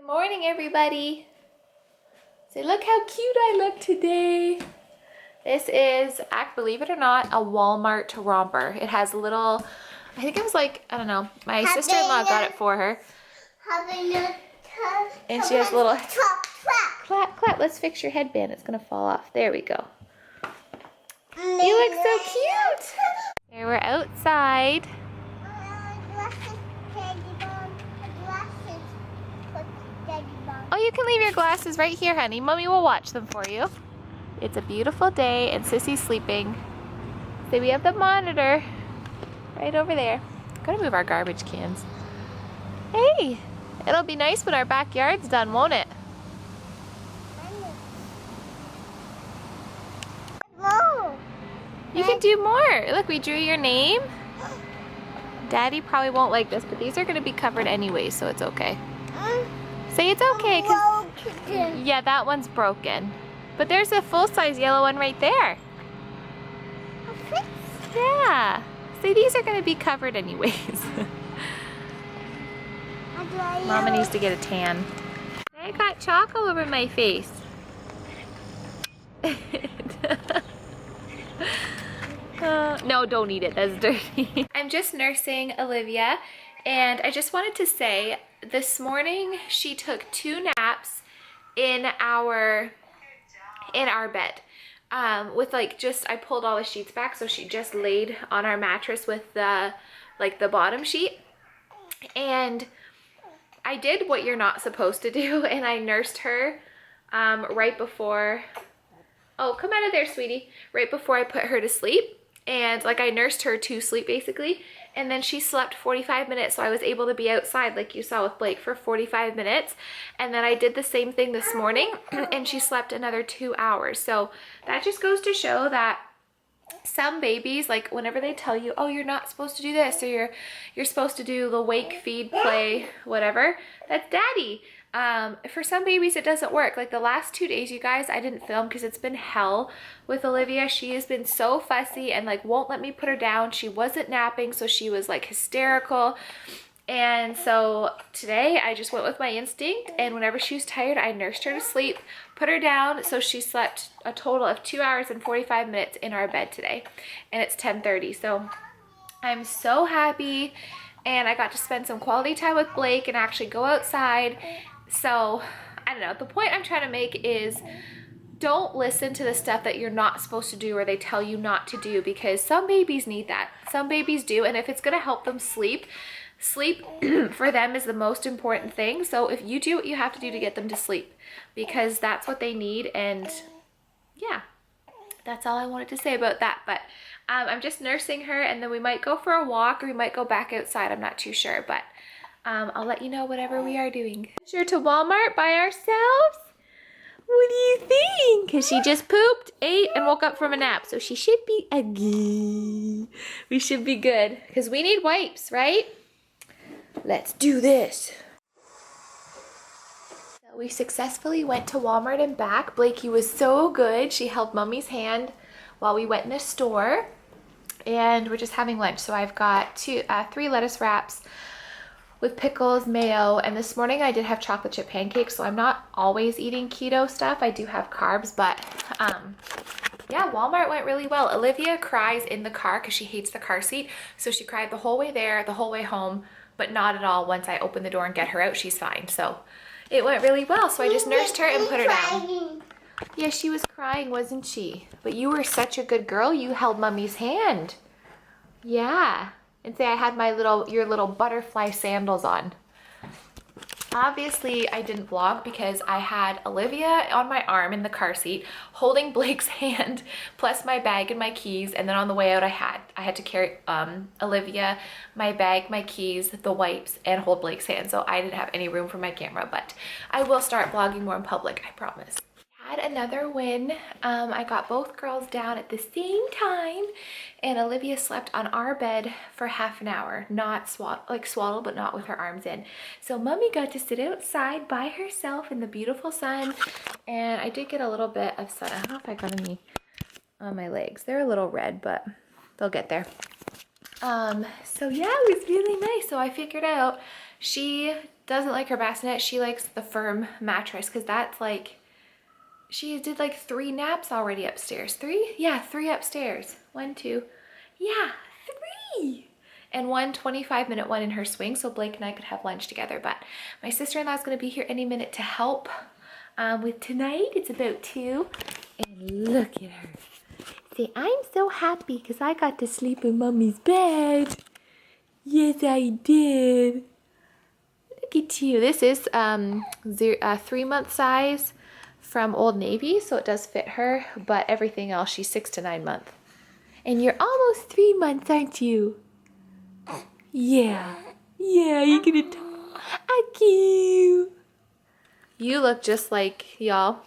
Good morning, everybody. Say, look how cute I look today. This is, believe it or not, a Walmart romper. It has a little, I think it was like, I don't know, my sister-in-law got it for her. And she has a little clap, clap. Let's fix your headband. It's gonna fall off. There we go. You look so cute. Here we're outside. Oh, you can leave your glasses right here, honey. Mommy will watch them for you. It's a beautiful day and Sissy's sleeping. So we have the monitor right over there. Gotta move our garbage cans. Hey, it'll be nice when our backyard's done, won't it? You can do more. Look, we drew your name. Daddy probably won't like this, but these are gonna be covered anyway, so it's okay. Say it's okay, cause yeah, that one's broken. But there's a full-size yellow one right there. Yeah. See, these are gonna be covered anyways. Mama needs to get a tan. I got chalk all over my face. No, don't eat it, that's dirty. I'm just nursing Olivia, and I just wanted to say, this morning she took 2 naps in our bed. With like just, I pulled all the sheets back, so she just laid on our mattress with the bottom sheet. And I did what you're not supposed to do, and I nursed her right before, oh, come out of there, sweetie, right before I put her to sleep. And like I nursed her to sleep basically, and then she slept 45 minutes, so I was able to be outside like you saw with Blake for 45 minutes. And then I did the same thing this morning and she slept another 2 hours. So that just goes to show that some babies, like whenever they tell you, oh, you're not supposed to do this, or you're supposed to do the wake, feed, play, whatever, that's daddy. For some babies it doesn't work. Like the last 2 days, you guys, I didn't film because it's been hell with Olivia. She has been so fussy and like won't let me put her down. She wasn't napping, so she was like hysterical. And so today I just went with my instinct, and whenever she was tired, I nursed her to sleep, put her down, so she slept a total of 2 hours and 45 minutes in our bed today, and it's 10:30. So I'm so happy, and I got to spend some quality time with Blake and actually go outside. So I don't know, the point I'm trying to make is, don't listen to the stuff that you're not supposed to do or they tell you not to do, because some babies need that. Some babies do, and if it's gonna help them sleep for them is the most important thing. So if you do what you have to do to get them to sleep, because that's what they need. And yeah, that's all I wanted to say about that. But I'm just nursing her, and then we might go for a walk or we might go back outside. I'm not too sure, but I'll let you know whatever we are doing. Sure, to Walmart by ourselves? What do you think? Because she just pooped, ate, and woke up from a nap. So she should be good. We should be good, because we need wipes, right? Let's do this. So we successfully went to Walmart and back. Blakey was so good. She held Mommy's hand while we went in the store, and we're just having lunch. So I've got 3 lettuce wraps with pickles, mayo, and this morning I did have chocolate chip pancakes, so I'm not always eating keto stuff. I do have carbs, but yeah, Walmart went really well. Olivia cries in the car because she hates the car seat, so she cried the whole way there, the whole way home, but not at all once I open the door and get her out. She's fine. So it went really well. So I just nursed her and put her down. Yeah, she was crying, wasn't she? But you were such a good girl. You held Mommy's hand. Yeah. And say I had your little butterfly sandals on. Obviously, I didn't vlog because I had Olivia on my arm in the car seat, holding Blake's hand, plus my bag and my keys. And then on the way out, I had to carry Olivia, my bag, my keys, the wipes, and hold Blake's hand. So I didn't have any room for my camera, but I will start vlogging more in public, I promise. Had another win. I got both girls down at the same time, and Olivia slept on our bed for half an hour, not swaddled, but not with her arms in. So Mommy got to sit outside by herself in the beautiful sun, and I did get a little bit of sun. I don't know if I got any on my legs. They're a little red, but they'll get there. So yeah, it was really nice. So I figured out She doesn't like her bassinet. She likes the firm mattress because that's like, she did like 3 naps already upstairs. 3? Yeah, 3 upstairs. 1, 2, yeah, 3. And 1 25-minute one in her swing, so Blake and I could have lunch together. But my sister-in-law is gonna be here any minute to help with tonight. It's about 2. And look at her. Say, I'm so happy because I got to sleep in Mommy's bed. Yes, I did. Look at you. This is 3-month size from Old Navy, so it does fit her, but everything else, she's 6 to 9 months. And you're almost 3 months, aren't you? Yeah. Yeah, you're gonna talk. Aki. You look just like, y'all,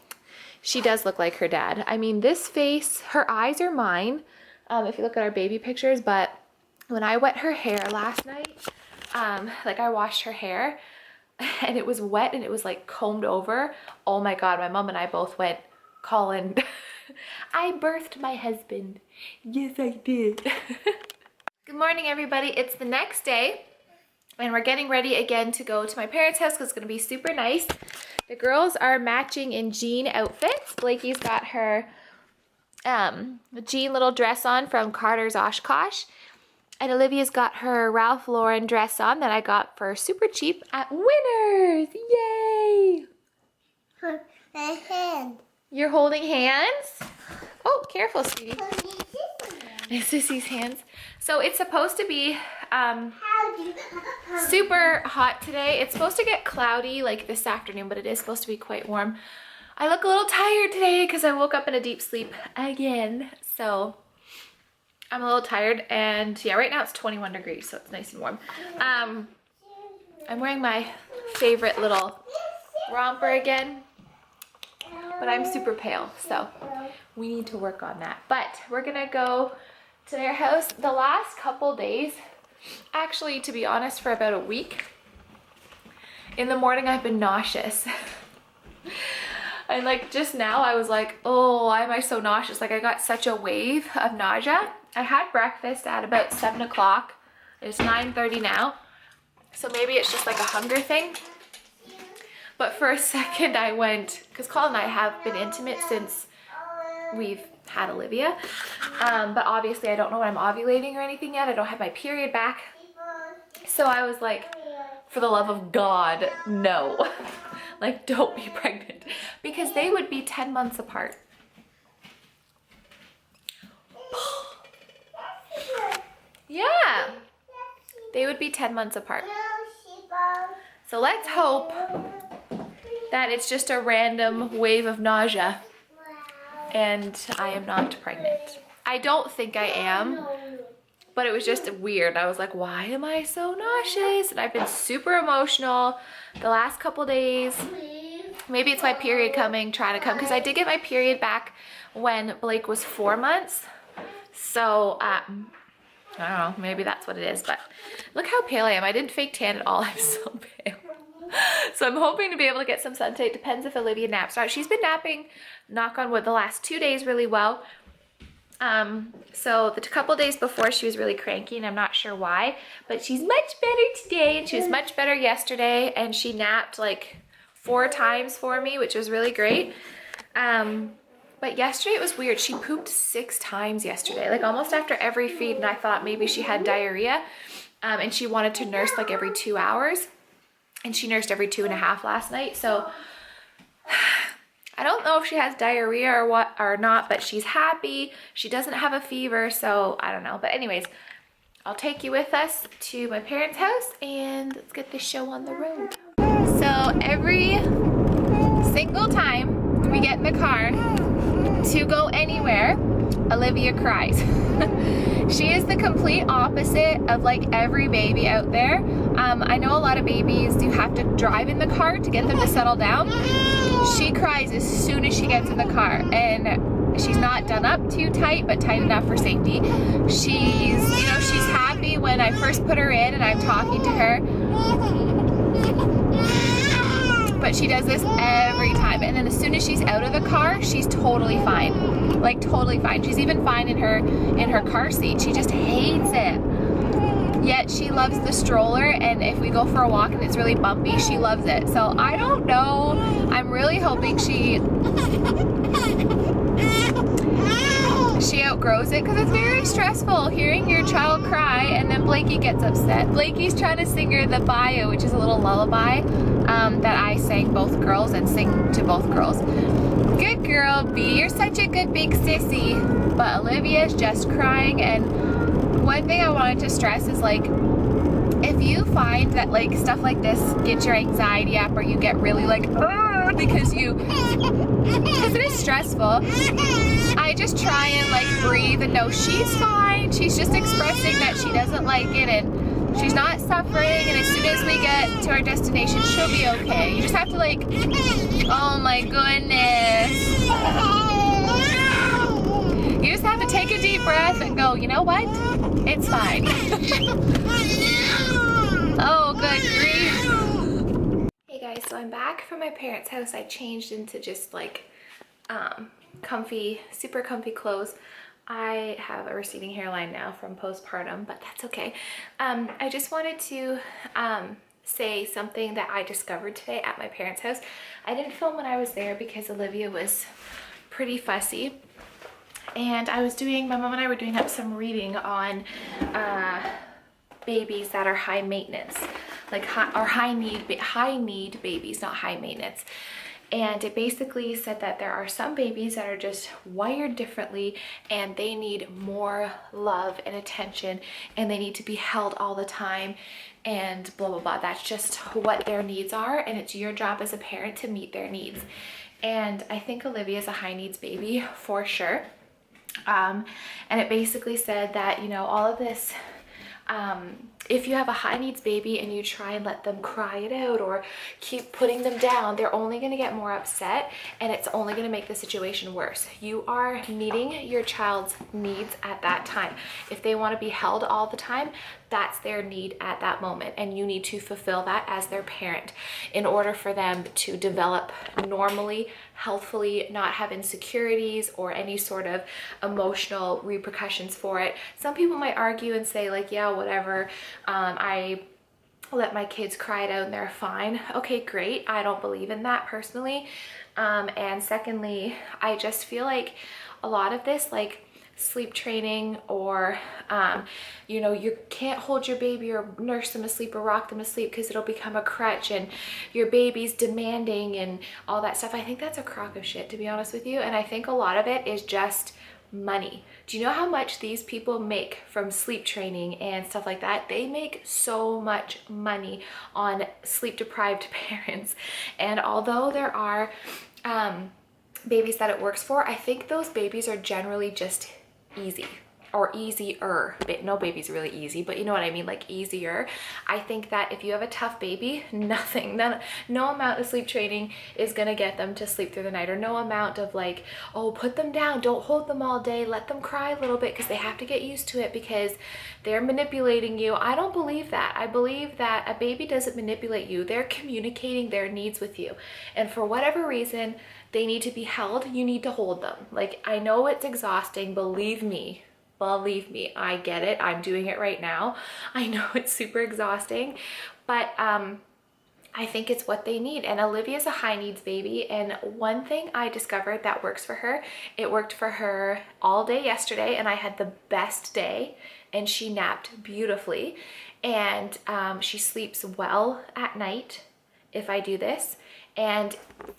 she does look like her dad. I mean, this face, her eyes are mine, if you look at our baby pictures, but when I wet her hair last night, like I washed her hair and it was wet and it was like combed over. Oh my God, my mom and I both went, Colin, I birthed my husband. Yes, I did. Good morning, everybody. It's the next day and we're getting ready again to go to my parents' house because it's gonna be super nice. The girls are matching in jean outfits. Blakey's got her jean little dress on from Carter's Oshkosh. And Olivia's got her Ralph Lauren dress on that I got for super cheap at Winners. Yay! My hand. You're holding hands? Oh, careful, sweetie. Sissy's hands. So it's supposed to be super hot today. It's supposed to get cloudy like this afternoon, but it is supposed to be quite warm. I look a little tired today because I woke up in a deep sleep again. So I'm a little tired, and yeah, right now it's 21 degrees, so it's nice and warm. I'm wearing my favorite little romper again, but I'm super pale, so we need to work on that. But we're gonna go to their house. The last couple days, actually, to be honest, for about a week, in the morning I've been nauseous. And like just now I was like, oh, why am I so nauseous? Like I got such a wave of nausea. I had breakfast at about 7 o'clock. It's 9:30 now. So maybe it's just like a hunger thing. But for a second I went, because Colin and I have been intimate since we've had Olivia. But obviously I don't know when I'm ovulating or anything yet. I don't have my period back. So I was like, for the love of God, no. Like, don't be pregnant. Because they would be 10 months apart. Yeah. They would be 10 months apart. So let's hope that it's just a random wave of nausea and I am not pregnant. I don't think I am, but it was just weird. I was like, why am I so nauseous? And I've been super emotional the last couple days. Maybe it's my period trying to come, because I did get my period back when Blake was 4 months. So, I don't know, maybe that's what it is, but look how pale I am. I didn't fake tan at all. I'm so pale. So I'm hoping to be able to get some sun today. It depends if Olivia naps. She's been napping, knock on wood, the last 2 days really well. So the couple days before she was really cranky and I'm not sure why, but she's much better today and she was much better yesterday, and she napped like 4 times for me, which was really great. But yesterday it was weird. She pooped 6 times yesterday, like almost after every feed, and I thought maybe she had diarrhea, and she wanted to nurse like every 2 hours, and she nursed every 2.5 last night. So I don't know if she has diarrhea or what or not, but she's happy. She doesn't have a fever, so I don't know. But anyways, I'll take you with us to my parents' house and let's get this show on the road. So every single time we get in the car to go anywhere, Olivia cries. She is the complete opposite of like every baby out there. I know a lot of babies, you have to drive in the car to get them to settle down. She cries as soon as she gets in the car, and she's not done up too tight, but tight enough for safety. She's happy when I first put her in and I'm talking to her, but she does this every time. And then as soon as she's out of the car, she's totally fine, like totally fine. She's even fine in her car seat. She just hates it. Yet she loves the stroller, and if we go for a walk and it's really bumpy, she loves it. So I don't know. I'm really hoping she outgrows it, because it's very stressful hearing your child cry and then Blakey gets upset. Blakey's trying to sing her the bio, which is a little lullaby that I sang both girls and sing to both girls. Good girl, B. You're such a good big sissy. But Olivia's just crying, and one thing I wanted to stress is, like, if you find that like stuff like this gets your anxiety up, or you get really like because it is stressful, I just try and like breathe and know she's fine. She's just expressing that she doesn't like it, and she's not suffering, and as soon as we get to our destination, she'll be okay. You just have to like, oh my goodness. You just have to take a deep breath and go, you know what? It's fine. Oh, good grief. Hey guys, so I'm back from my parents' house. I changed into just like comfy, super comfy clothes. I have a receding hairline now from postpartum, but that's okay. I just wanted to say something that I discovered today at my parents' house. I didn't film when I was there because Olivia was pretty fussy. And my mom and I were doing up some reading on babies that are high maintenance, like high need babies, not high maintenance. And it basically said that there are some babies that are just wired differently, and they need more love and attention, and they need to be held all the time, and blah blah blah. That's just what their needs are, and it's your job as a parent to meet their needs. And I think Olivia is a high needs baby for sure. And it basically said that, you know, all of this, if you have a high needs baby and you try and let them cry it out or keep putting them down, they're only going to get more upset, and it's only going to make the situation worse. You are meeting your child's needs at that time. If they want to be held all the time, that's their need at that moment, and you need to fulfill that as their parent in order for them to develop normally, healthfully, not have insecurities or any sort of emotional repercussions for it. Some people might argue and say like, yeah, whatever, I let my kids cry it out and they're fine. Okay, great. I don't believe in that personally. And secondly, I just feel like a lot of this, like sleep training, or you know, you can't hold your baby or nurse them asleep or rock them asleep because it'll become a crutch, and your baby's demanding and all that stuff. I think that's a crock of shit, to be honest with you. And I think a lot of it is just money. Do you know how much these people make from sleep training and stuff like that? They make so much money on sleep deprived parents. And although there are babies that it works for, I think those babies are generally just easy, or easier. No baby's really easy, but you know what I mean, like easier. I think that if you have a tough baby, no amount of sleep training is gonna get them to sleep through the night, or no amount of like, oh, put them down, don't hold them all day, let them cry a little bit, because they have to get used to it because they're manipulating you. I don't believe that. I believe that a baby doesn't manipulate you. They're communicating their needs with you, and for whatever reason they need to be held, you need to hold them. Like, I know it's exhausting, believe me, I get it. I'm doing it right now. I know it's super exhausting, but I think it's what they need. And Olivia's a high needs baby, and one thing I discovered that works for her, it worked for her all day yesterday, and I had the best day, and she napped beautifully, and she sleeps well at night if I do this. And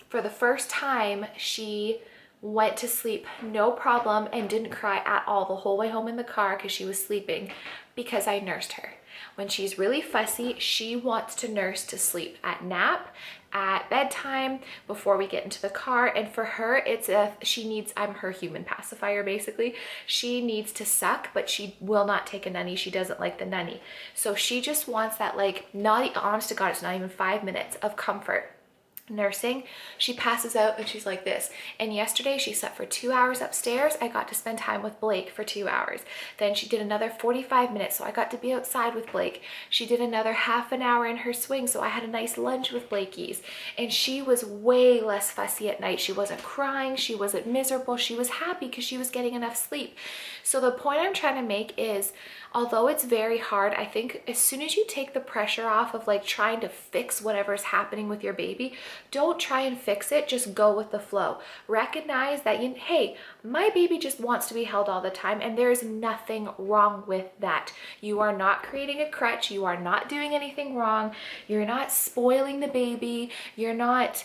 for the first time, she went to sleep no problem and didn't cry at all the whole way home in the car because she was sleeping, because I nursed her. When she's really fussy, she wants to nurse to sleep at nap, at bedtime, before we get into the car. And for her, I'm her human pacifier basically. She needs to suck, but she will not take a nunny. She doesn't like the nunny. So she just wants that, like, not, honest to God, it's not even 5 minutes of comfort. Nursing, she passes out and she's like this. And yesterday she slept for 2 hours upstairs. I got to spend time with Blake for 2 hours. Then she did another 45 minutes, so I got to be outside with Blake. She did another half an hour in her swing, so I had a nice lunch with Blakey's. And she was way less fussy at night. She wasn't crying, she wasn't miserable, she was happy because she was getting enough sleep. So the point I'm trying to make is, although it's very hard, I think as soon as you take the pressure off of like trying to fix whatever's happening with your baby, don't try and fix it, just go with the flow. Recognize that, hey, my baby just wants to be held all the time, and there's nothing wrong with that. You are not creating a crutch, you are not doing anything wrong, you're not spoiling the baby, you're not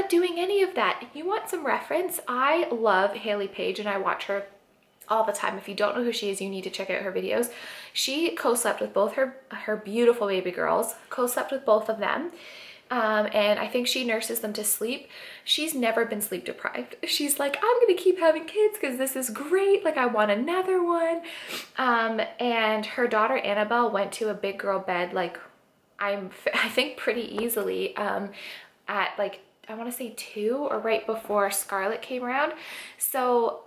doing any of that. You want some reference? I love Haley Page and I watch her all the time. If you don't know who she is, you need to check out her videos. She co-slept with both her beautiful baby girls, co-slept with both of them. And I think she nurses them to sleep. She's never been sleep deprived. She's like, I'm gonna keep having kids because this is great. Like, I want another one. And her daughter Annabelle went to a big girl bed, like I think pretty easily, at like, I want to say 2 or right before Scarlett came around. So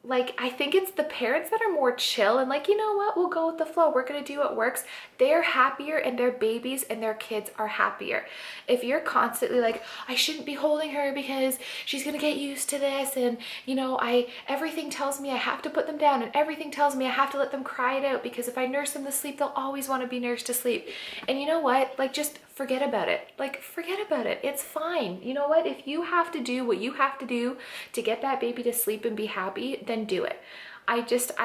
like, I think it's the parents that are more chill and like, you know what, we'll go with the flow. We're going to do what works. They're happier and their babies and their kids are happier. If you're constantly like, I shouldn't be holding her because she's going to get used to this. And you know, everything tells me I have to put them down, and everything tells me I have to let them cry it out because if I nurse them to sleep, they'll always want to be nursed to sleep. And you know what? Like, just forget about it. Like, forget about it. It's fine. You know what? If you have to do what you have to do to get that baby to sleep and be happy, then do it. I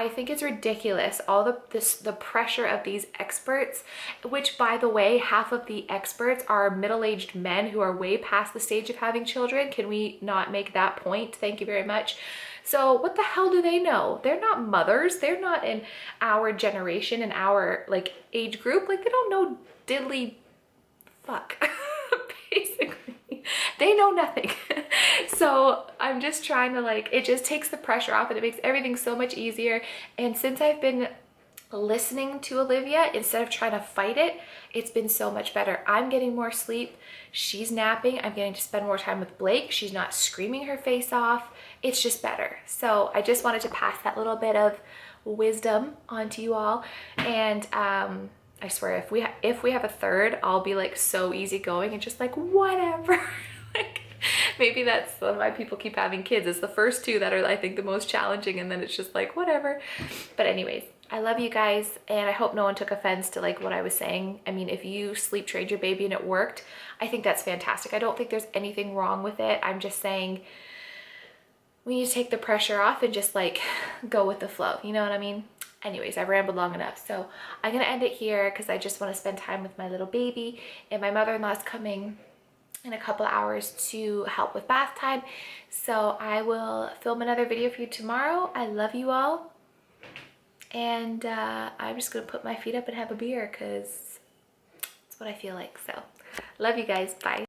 think it's ridiculous, all the pressure of these experts, which by the way, half of the experts are middle-aged men who are way past the stage of having children. Can we not make that point? Thank you very much. So what the hell do they know? They're not mothers. They're not in our generation, in our like age group. Like, they don't know diddly fuck. Basically, they know nothing. So I'm just trying to like, it just takes the pressure off and it makes everything so much easier. And since I've been listening to Olivia instead of trying to fight it, it's been so much better. I'm getting more sleep. She's napping. I'm getting to spend more time with Blake. She's not screaming her face off. It's just better. So I just wanted to pass that little bit of wisdom onto you all. And I swear, if we have a third, I'll be like so easygoing and just like whatever. Like, maybe that's why people keep having kids. It's the first 2 that are, I think, the most challenging, and then it's just like whatever. But anyways, I love you guys, and I hope no one took offense to like what I was saying. I mean, if you sleep trained your baby and it worked, I think that's fantastic. I don't think there's anything wrong with it. I'm just saying we need to take the pressure off and just like go with the flow. You know what I mean? Anyways, I've rambled long enough, so I'm gonna end it here because I just want to spend time with my little baby, and my mother-in-law's coming in a couple hours to help with bath time. So I will film another video for you tomorrow. I love you all, and I'm just gonna put my feet up and have a beer because it's what I feel like. So love you guys. Bye.